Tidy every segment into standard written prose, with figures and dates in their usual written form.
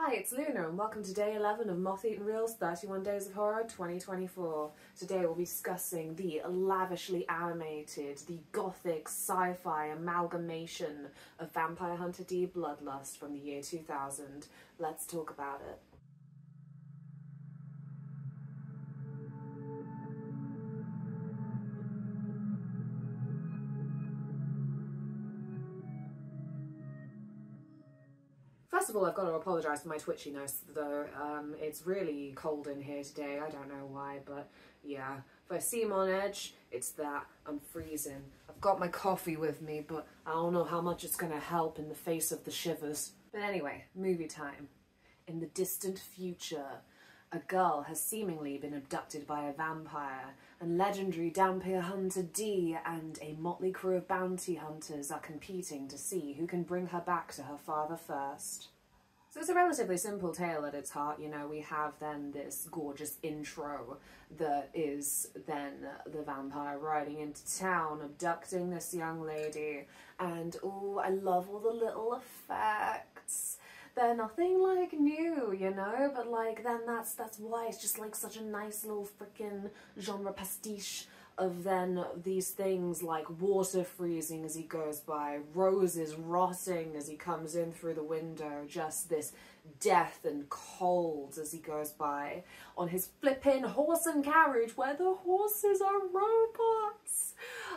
Hi, it's Luna and welcome to day 11 of Moth Eaten Real's 31 Days of Horror 2024. Today we'll be discussing the lavishly animated, the gothic sci-fi amalgamation of Vampire Hunter D Bloodlust from the year 2000. Let's talk about it. First of all, I've got to apologise for my twitchiness, though. It's really cold in here today. I don't know why, but yeah. If I seem on edge, it's that. I'm freezing. I've got my coffee with me, but I don't know how much it's going to help in the face of the shivers. But anyway, movie time. In the distant future, a girl has seemingly been abducted by a vampire, and legendary Dhampir Hunter D and a motley crew of bounty hunters are competing to see who can bring her back to her father first. So it's a relatively simple tale at its heart. You know, we have then this gorgeous intro that is then the vampire riding into town, abducting this young lady, and oh, I love all the little effects. They're nothing like new, you know, but like then that's why it's just like such a nice little freaking genre pastiche of then these things like water freezing as he goes by, roses rotting as he comes in through the window, just this death and cold as he goes by on his flippin' horse and carriage where the horses are robots.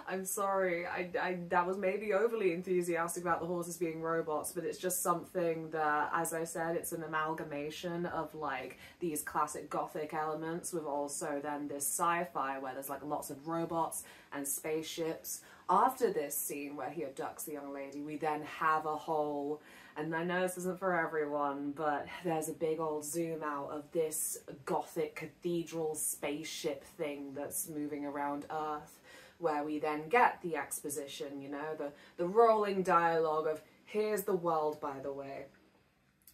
I'm sorry, I that was maybe overly enthusiastic about the horses being robots, but it's just something that, as I said, it's an amalgamation of like these classic gothic elements with also then this sci-fi where there's like lots of robots and spaceships. After this scene where he abducts the young lady, we then have a whole, and I know this isn't for everyone, but there's a big old zoom out of this gothic cathedral spaceship thing that's moving around Earth, where we then get the exposition, you know, the rolling dialogue of, here's the world, by the way.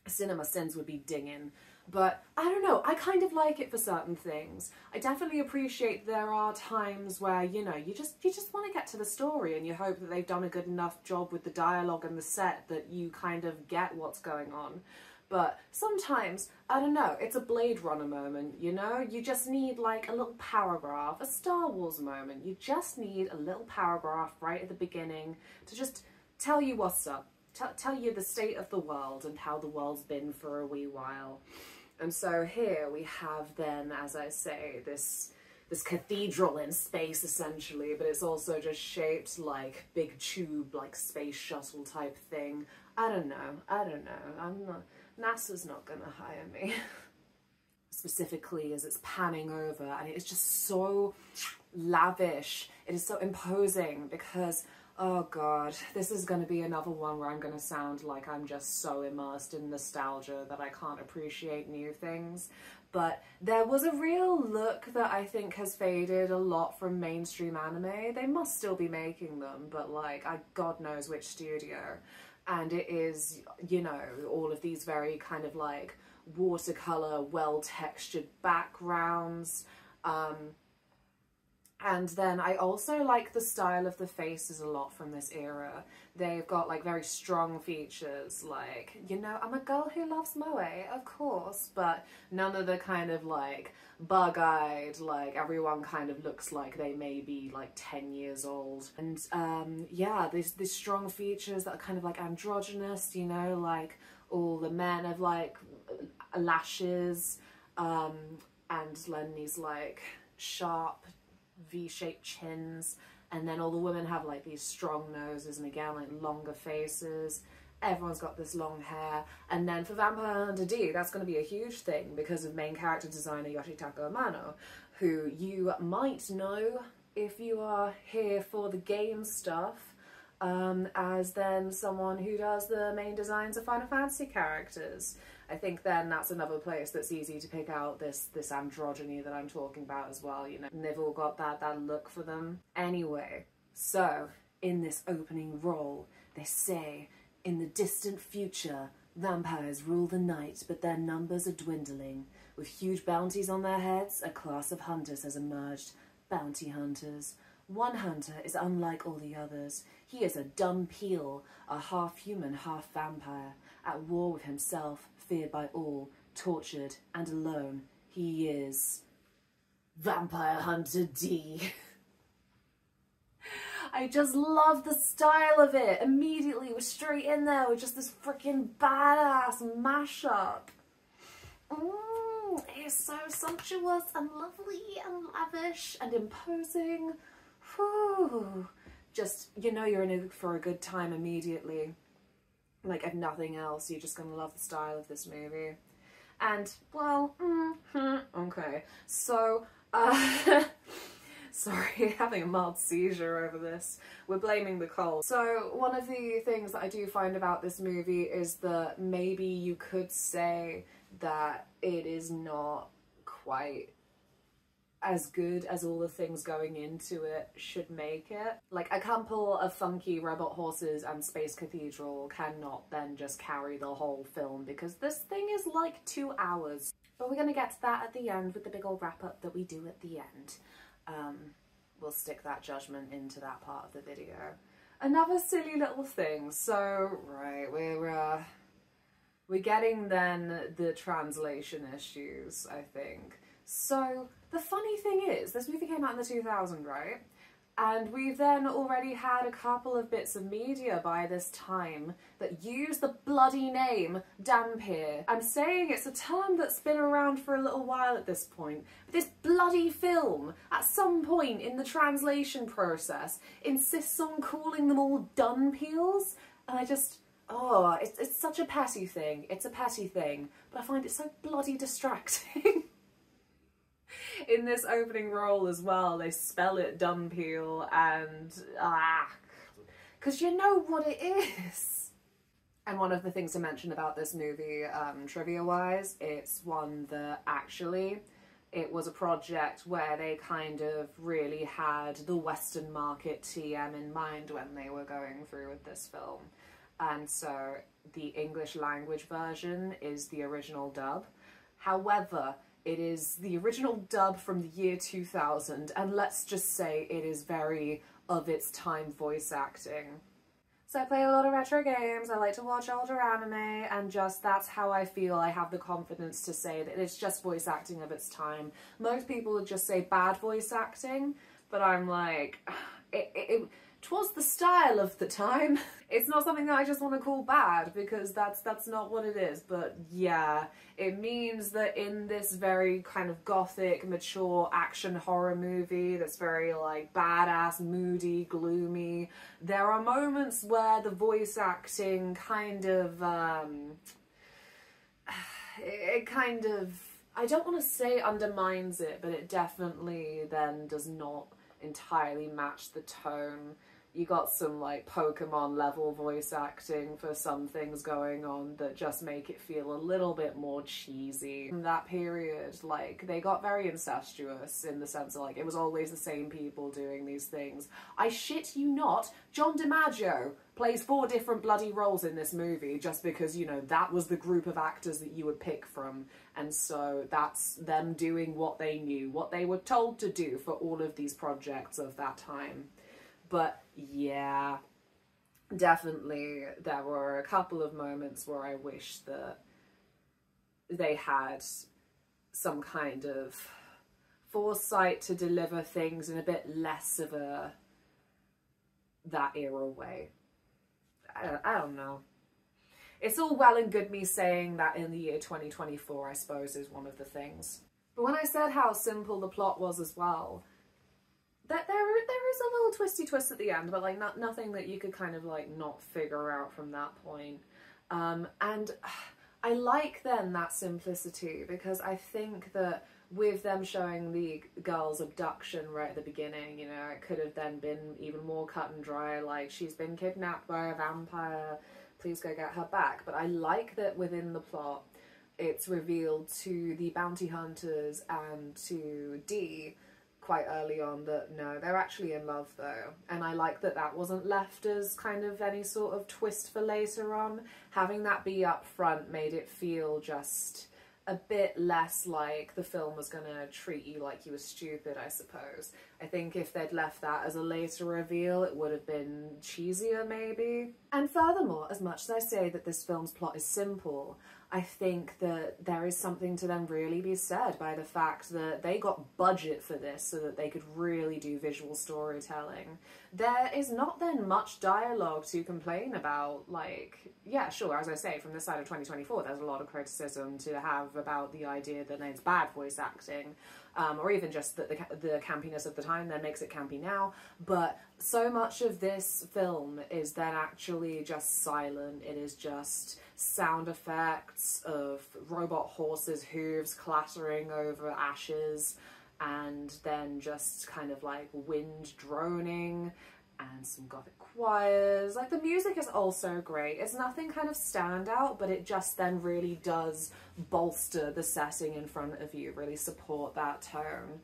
Cinema Sins would be dinging. But I don't know, I kind of like it for certain things. I definitely appreciate there are times where, you know, you just want to get to the story and you hope that they've done a good enough job with the dialogue and the set that you kind of get what's going on. But sometimes, I don't know, it's a Blade Runner moment, you know? You just need like a little paragraph, a Star Wars moment. You just need a little paragraph right at the beginning to just tell you what's up. Tell you the state of the world and how the world's been for a wee while. And so here we have then, as I say, this cathedral in space essentially, but it's also just shaped like big tube, like space shuttle type thing. I don't know. NASA's not gonna hire me. Specifically as it's panning over, and it is just so lavish. It is so imposing because, oh god, this is going to be another one where I'm going to sound like I'm just so immersed in nostalgia that I can't appreciate new things. But there was a real look that I think has faded a lot from mainstream anime. They must still be making them, but like, God knows which studio. And it is, you know, all of these very kind of like watercolor, well-textured backgrounds. And then I also like the style of the faces a lot from this era. They've got like very strong features, like, you know, I'm a girl who loves moe, of course, but none of the kind of like bug-eyed, like everyone kind of looks like they may be like 10 years old. And yeah, these strong features that are kind of like androgynous, you know, like all the men have like lashes, and then these like sharp V-shaped chins, and then all the women have like these strong noses and again like longer faces. Everyone's got this long hair. And then for Vampire Hunter D, that's going to be a huge thing because of main character designer Yoshitaka Amano, who you might know if you are here for the game stuff, as then someone who does the main designs of Final Fantasy characters. I think then that's another place that's easy to pick out this androgyny that I'm talking about as well, you know. And they've all got that look for them. Anyway, so in this opening role, they say, in the distant future, vampires rule the night, but their numbers are dwindling. With huge bounties on their heads, a class of hunters has emerged. Bounty hunters. One hunter is unlike all the others. He is a Dunpeel, a half-human, half-vampire, at war with himself, feared by all, tortured and alone. He is Vampire Hunter D. I just love the style of it. Immediately, we're straight in there with just this freaking badass mashup. It's so sumptuous and lovely and lavish and imposing. Whew. Just, you know you're in for a good time immediately. Like, if nothing else, you're just gonna love the style of this movie. And, well, okay. So, sorry, having a mild seizure over this. We're blaming the cold. So, one of the things that I do find about this movie is that maybe you could say that it is not quite as good as all the things going into it should make it. Like, a couple of funky robot horses and Space Cathedral cannot then just carry the whole film, because this thing is like 2 hours. But we're gonna get to that at the end with the big old wrap-up that we do at the end. We'll stick that judgment into that part of the video. Another silly little thing. So, right, we're getting then the translation issues, I think. So, the funny thing is, this movie came out in the 2000s, right? And we've then already had a couple of bits of media by this time that use the bloody name Dhampir. I'm saying it's a term that's been around for a little while at this point. But this bloody film, at some point in the translation process, insists on calling them all Dunpeels. And I just, oh, it's such a petty thing. It's a petty thing. But I find it so bloody distracting. In this opening role as well, they spell it Dunpeel, and because you know what it is. And one of the things to mention about this movie, trivia-wise, it's one that actually, it was a project where they kind of really had the Western market TM in mind when they were going through with this film. And so the English language version is the original dub. However, it is the original dub from the year 2000, and let's just say it is very of its time voice acting. So I play a lot of retro games, I like to watch older anime, and just that's how I feel I have the confidence to say that it's just voice acting of its time. Most people would just say bad voice acting, but I'm like, it was the style of the time. It's not something that I just want to call bad, because that's not what it is. But yeah, it means that in this very kind of gothic, mature action horror movie that's very like badass, moody, gloomy, there are moments where the voice acting kind of, it kind of, I don't want to say undermines it, but it definitely then does not entirely match the tone. You got some like Pokemon level voice acting for some things going on that just make it feel a little bit more cheesy. In that period, like, they got very incestuous in the sense of like, it was always the same people doing these things. I shit you not, John DiMaggio plays 4 different bloody roles in this movie just because, you know, that was the group of actors that you would pick from. And so that's them doing what they knew, what they were told to do for all of these projects of that time. But yeah, definitely there were a couple of moments where I wish that they had some kind of foresight to deliver things in a bit less of a that era way. I don't know. It's all well and good me saying that in the year 2024, I suppose, is one of the things. But when I said how simple the plot was as well, that there is a little twisty twist at the end, but like nothing that you could kind of like not figure out from that point. And I like then that simplicity, because I think that with them showing the girl's abduction right at the beginning, you know, it could have then been even more cut and dry, like, she's been kidnapped by a vampire, please go get her back. But I like that within the plot, it's revealed to the bounty hunters and to Dee quite early on that no, they're actually in love though. And I like that that wasn't left as kind of any sort of twist for later on. Having that be up front made it feel just a bit less like the film was gonna treat you like you were stupid, I suppose. I think if they'd left that as a later reveal, it would have been cheesier maybe. And furthermore, as much as I say that this film's plot is simple, I think that there is something to then really be said by the fact that they got budget for this so that they could really do visual storytelling. There is not then much dialogue to complain about. Like, yeah, sure, as I say, from this side of 2024, there's a lot of criticism to have about the idea that it's bad voice acting, or even just that the campiness of the time then makes it campy now. But so much of this film is then actually just silent. It is just sound effects of robot horses' hooves clattering over ashes, and then just kind of like wind droning and some gothic choirs. Like, the music is also great. It's nothing kind of standout, but it just then really does bolster the setting in front of you, really support that tone.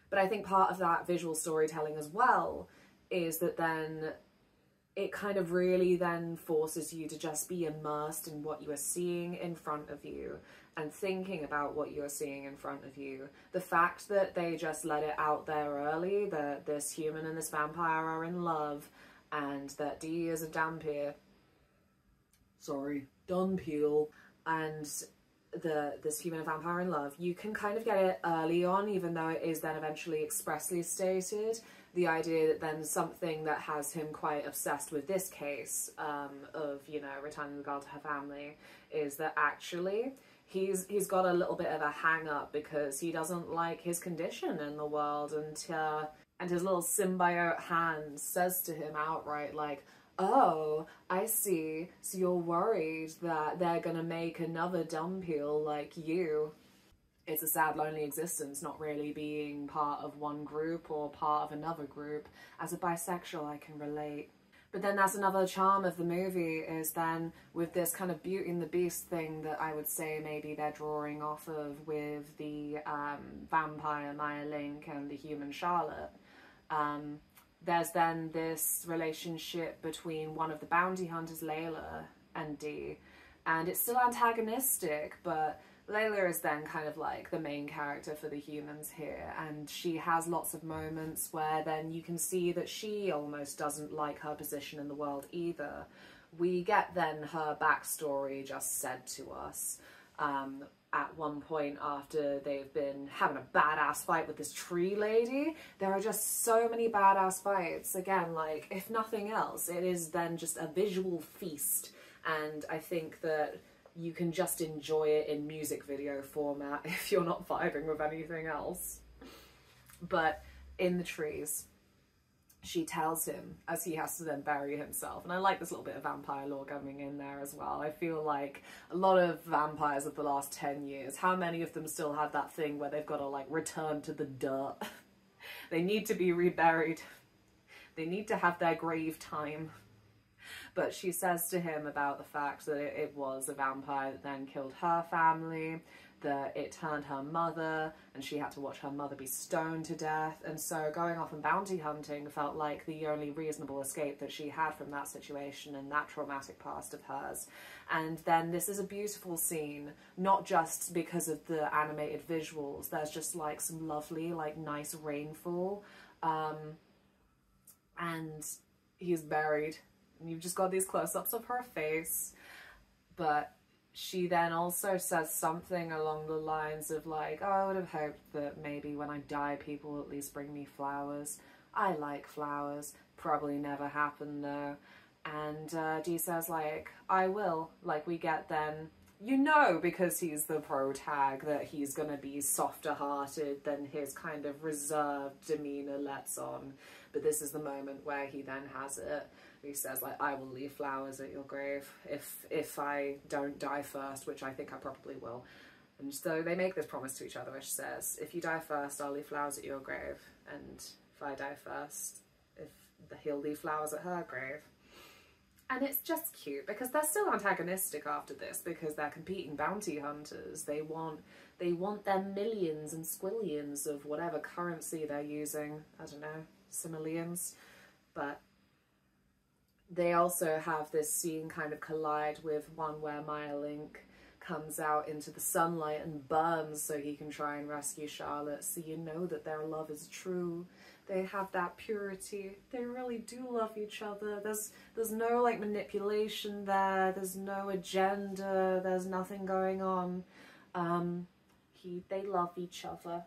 But I think part of that visual storytelling as well is that then it kind of really then forces you to just be immersed in what you are seeing in front of you and thinking about what you're seeing in front of you. The fact that they just let it out there early, that this human and this vampire are in love, and that D is a Dhampir. Sorry, Dunpeel. And this human and vampire in love, you can kind of get it early on, even though it is then eventually expressly stated. The idea that then something that has him quite obsessed with this case of, you know, returning the girl to her family is that actually he's got a little bit of a hang up because he doesn't like his condition in the world, and his little symbiote hand says to him outright, like, oh, I see, so you're worried that they're gonna make another Dunpeel like you. It's a sad, lonely existence, not really being part of one group or part of another group. As a bisexual, I can relate. But then that's another charm of the movie, is then with this kind of Beauty and the Beast thing that I would say maybe they're drawing off of with the vampire Maya Link and the human Charlotte. There's then this relationship between one of the bounty hunters, Layla, and Dee. And it's still antagonistic, but Layla is then kind of like the main character for the humans here, and she has lots of moments where then you can see that she almost doesn't like her position in the world either. We get then her backstory just said to us at one point after they've been having a badass fight with this tree lady. There are just so many badass fights. Again, like, if nothing else, it is then just a visual feast, and I think that you can just enjoy it in music video format if you're not vibing with anything else. But in the trees, she tells him as he has to then bury himself. And I like this little bit of vampire lore coming in there as well. I feel like a lot of vampires of the last 10 years, how many of them still have that thing where they've got to like return to the dirt? They need to be reburied. They need to have their grave time. But she says to him about the fact that it was a vampire that then killed her family, that it turned her mother, and she had to watch her mother be stoned to death. And so going off and bounty hunting felt like the only reasonable escape that she had from that situation and that traumatic past of hers. And then this is a beautiful scene, not just because of the animated visuals. There's just like some lovely, like nice rainfall. And he's buried. And you've just got these close-ups of her face. But she then also says something along the lines of like, oh, I would have hoped that maybe when I die, people will at least bring me flowers. I like flowers. Probably never happen though. And Dee says like, I will. Like, we get then, you know, because he's the pro-tag, that he's gonna be softer-hearted than his kind of reserved demeanour lets on. But this is the moment where he then has it. He says like, I will leave flowers at your grave if I don't die first, which I think I probably will. And so they make this promise to each other, which says, if you die first, I'll leave flowers at your grave. And if I die first, he'll leave flowers at her grave. And it's just cute because they're still antagonistic after this because they're competing bounty hunters. They want their millions and squillions of whatever currency they're using. I don't know, simoleons. But they also have this scene kind of collide with one where Maya Link comes out into the sunlight and burns so he can try and rescue Charlotte. So you know that their love is true. They have that purity. They really do love each other. There's no like manipulation there. There's no agenda. There's nothing going on. They love each other.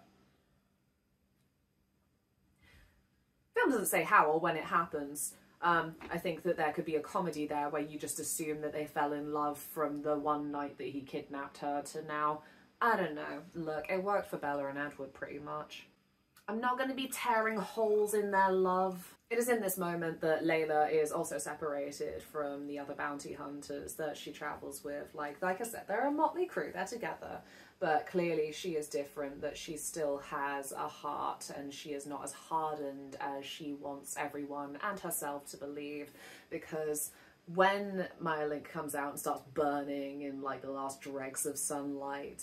Film doesn't say how or when it happens. I think that there could be a comedy there where you just assume that they fell in love from the one night that he kidnapped her to now. I don't know. Look, it worked for Bella and Edward pretty much. I'm not going to be tearing holes in their love. It is in this moment that Layla is also separated from the other bounty hunters that she travels with. Like I said, they're a motley crew, they're together. But clearly she is different, that she still has a heart and she is not as hardened as she wants everyone and herself to believe. Because when Maya Link comes out and starts burning in like the last dregs of sunlight,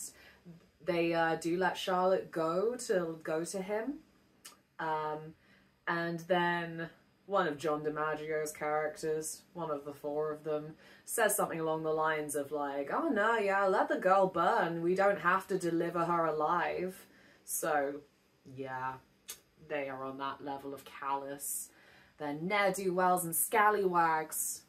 they do let Charlotte go to him. And then one of John DiMaggio's characters, one of the four of them, says something along the lines of like, oh no, yeah, let the girl burn. We don't have to deliver her alive. So, yeah, they are on that level of callous. They're ne'er-do-wells and scallywags.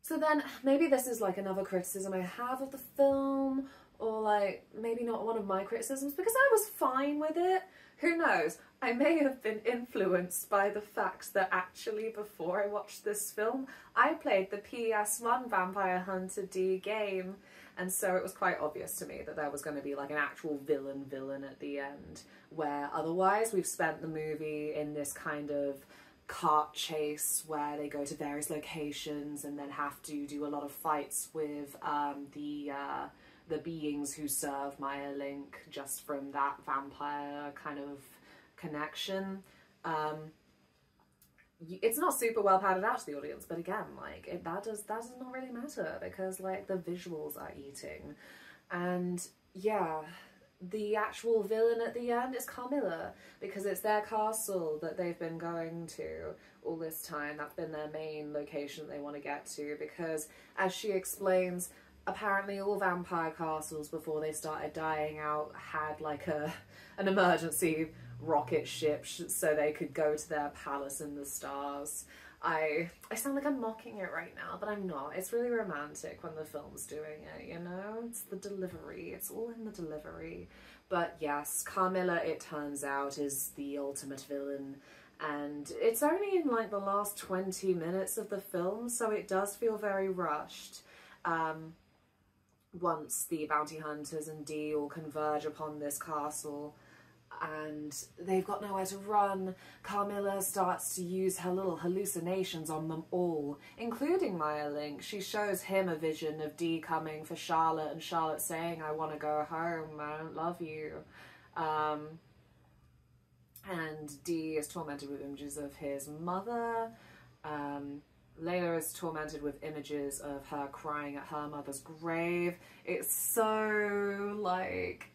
So then, maybe this is like another criticism I have of the film, or like, maybe not one of my criticisms, because I was fine with it. Who knows? I may have been influenced by the fact that actually before I watched this film, I played the PS1 Vampire Hunter D game, and so it was quite obvious to me that there was going to be like an actual villain at the end, where otherwise we've spent the movie in this kind of cart chase where they go to various locations and then have to do a lot of fights with the beings who serve Maya Link just from that vampire kind of connection. It's not super well padded out to the audience, but again, like that does not really matter because like the visuals are eating. And yeah, the actual villain at the end is Carmilla, because it's their castle that they've been going to all this time. That's been their main location they want to get to, because as she explains, apparently all vampire castles before they started dying out had like an emergency rocket ship so they could go to their palace in the stars. I sound like I'm mocking it right now, but I'm not. It's really romantic when the film's doing it, you know? It's the delivery. It's all in the delivery. But yes, Carmilla, it turns out, is the ultimate villain. And it's only in like the last 20 minutes of the film, so it does feel very rushed. Once the bounty hunters and Dee all converge upon this castle and they've got nowhere to run, Carmilla starts to use her little hallucinations on them all, including Maya Link. She shows him a vision of Dee coming for Charlotte and Charlotte saying, I want to go home, I don't love you. And Dee is tormented with images of his mother. Layla is tormented with images of her crying at her mother's grave. It's so, like,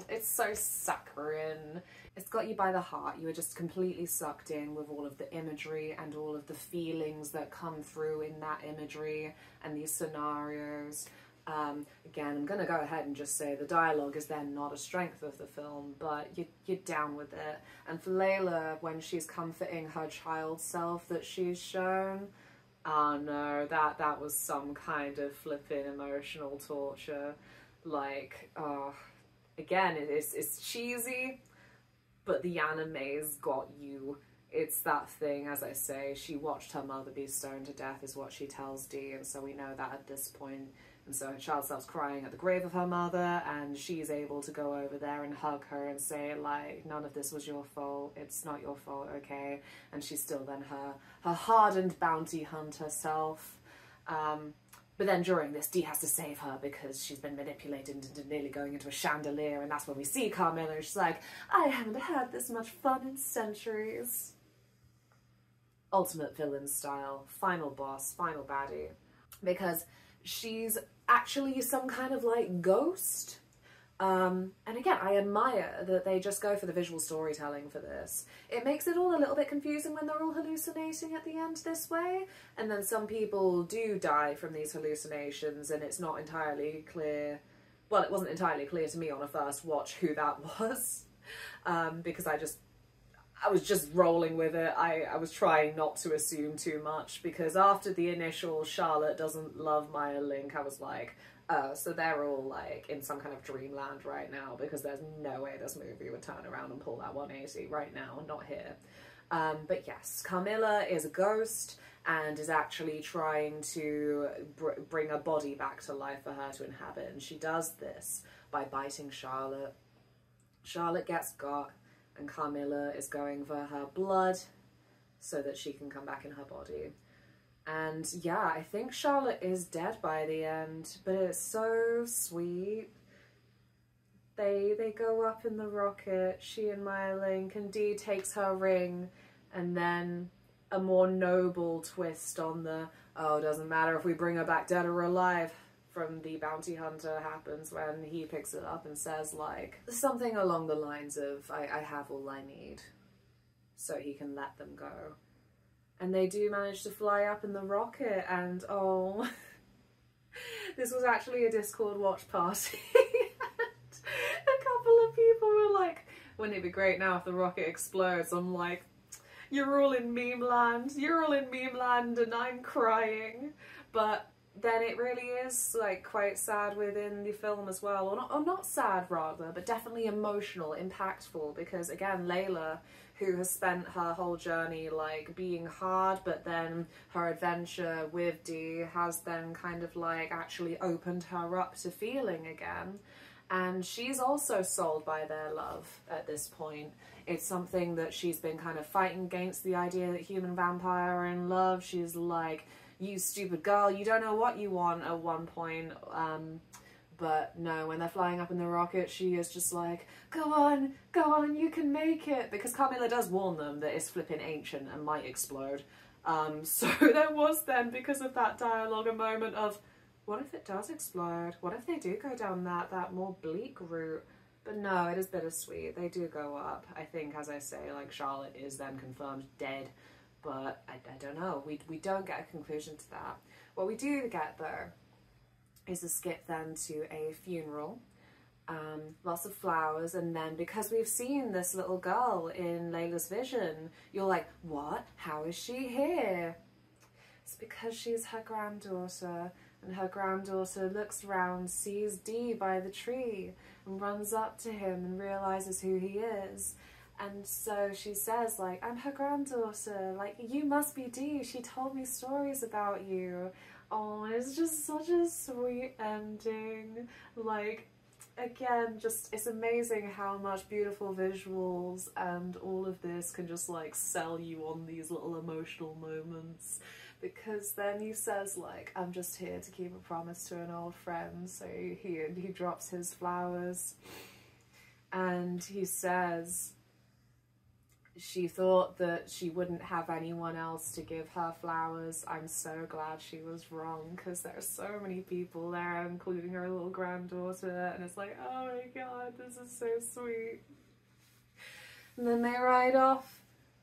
it's so saccharine. It's got you by the heart. You are just completely sucked in with all of the imagery and all of the feelings that come through in that imagery and these scenarios. Again, I'm going to go ahead and just say the dialogue is then not a strength of the film, but you're down with it. And for Layla, when she's comforting her child self that she's shown, oh no, that was some kind of flipping emotional torture. Like, oh, again, it's cheesy, but the anime's got you. It's that thing, as I say, she watched her mother be stoned to death is what she tells Dee, and so we know that at this point. And so her child starts crying at the grave of her mother, and she's able to go over there and hug her and say, like, none of this was your fault, it's not your fault, okay? And she's still then her hardened bounty hunter self. But then during this, Dee has to save her because she's been manipulated into nearly going into a chandelier, and that's when we see Carmilla, and she's like, I haven't had this much fun in centuries. Ultimate villain style, final boss, final baddie. Because she's actually some kind of like ghost. And again, I admire that they just go for the visual storytelling for this. It makes it all a little bit confusing when they're all hallucinating at the end this way, and then some people do die from these hallucinations and it's not entirely clear well, it wasn't entirely clear to me on a first watch who that was, because I was just rolling with it. I was trying not to assume too much, because after the initial Charlotte doesn't love Maya Link, I was like, oh, so they're all like in some kind of dreamland right now, because there's no way this movie would turn around and pull that 180 right now, not here. But yes, Carmilla is a ghost and is actually trying to bring a body back to life for her to inhabit, and she does this by biting Charlotte. Charlotte gets got, and Carmilla is going for her blood so that she can come back in her body. And yeah, I think Charlotte is dead by the end, but it's so sweet. They go up in the rocket, she and Maya Link, and Dee takes her ring, and then a more noble twist on the, oh, doesn't matter if we bring her back dead or alive, from the bounty hunter happens when he picks it up and says like something along the lines of, I have all I need, so he can let them go. And they do manage to fly up in the rocket, and oh, this was actually a Discord watch party. A couple of people were like, wouldn't it be great now if the rocket explodes? I'm like, you're all in meme land, you're all in meme land, and I'm crying. But then it really is like quite sad within the film as well, or not sad rather, but definitely emotional, impactful, because again, Layla, who has spent her whole journey like being hard, but then her adventure with Dee has then kind of like actually opened her up to feeling again. And she's also sold by their love at this point. It's something that she's been kind of fighting against, the idea that human vampire are in love. She's like, you stupid girl, you don't know what you want at one point. But no, when they're flying up in the rocket, she is just like, go on, you can make it. Because Carmilla does warn them that it's flipping ancient and might explode. So there was then, because of that dialogue, a moment of, what if it does explode? What if they do go down that more bleak route? But no, it is bittersweet. They do go up. I think, as I say, like, Charlotte is then confirmed dead. But I don't know. We don't get a conclusion to that. What we do get, though, is a skip then to a funeral. Lots of flowers, and then because we've seen this little girl in Layla's vision, you're like, what? How is she here? It's because she's her granddaughter. And her granddaughter looks round, sees Dee by the tree, and runs up to him and realises who he is. And so she says, like, I'm her granddaughter, like, you must be Dee, she told me stories about you. Oh, it's just such a sweet ending. Like, again, just, it's amazing how much beautiful visuals and all of this can just, like, sell you on these little emotional moments. Because then he says, like, I'm just here to keep a promise to an old friend. So he drops his flowers. And he says she thought that she wouldn't have anyone else to give her flowers. I'm so glad she was wrong, because there are so many people there, including her little granddaughter. And it's like, oh my god, this is so sweet. And then they ride off.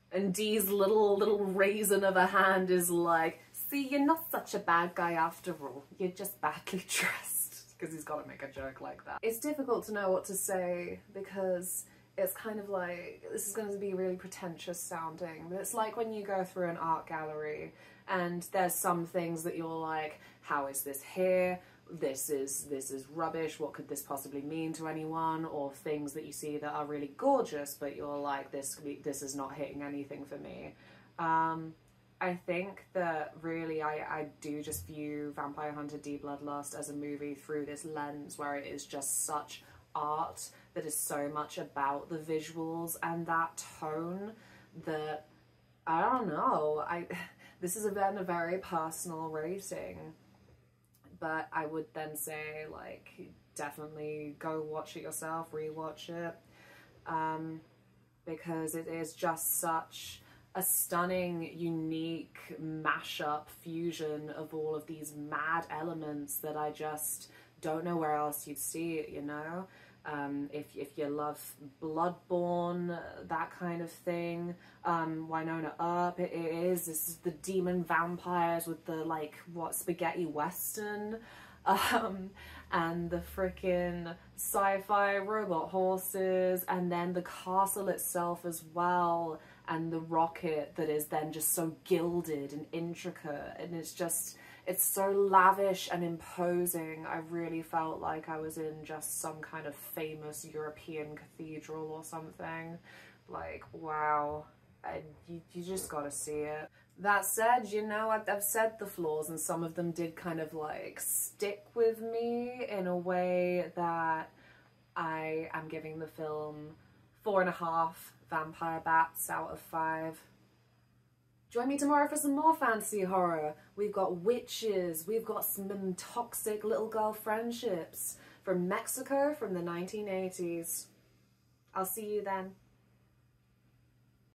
And Dee's little raisin of a hand is like, see, you're not such a bad guy after all. You're just badly dressed. Because he's got to make a joke like that. It's difficult to know what to say, because it's kind of like, this is going to be really pretentious sounding, but it's like when you go through an art gallery and there's some things that you're like, how is this here? This is rubbish, what could this possibly mean to anyone? Or things that you see that are really gorgeous, but you're like, this is not hitting anything for me. I think that really I do just view Vampire Hunter D Bloodlust as a movie through this lens, where it is just such art that is so much about the visuals and that tone that, I don't know, this has been a very personal rating. But I would then say, like, definitely go watch it yourself, rewatch it, because it is just such a stunning, unique mashup, fusion of all of these mad elements that I just don't know where else you'd see it, you know? If you love Bloodborne, that kind of thing, Winona Earp, this is the demon vampires with the, like, what, spaghetti western, and the freaking sci-fi robot horses, and then the castle itself as well, and the rocket that is then just so gilded and intricate, and it's so lavish and imposing. I really felt like I was in just some kind of famous European cathedral or something. Like, wow. You just gotta see it. That said, you know, I've said the flaws, and some of them did kind of like stick with me in a way that I am giving the film 4.5 vampire bats out of 5. Join me tomorrow for some more fantasy horror. We've got witches, we've got some toxic little girl friendships from Mexico from the 1980s. I'll see you then.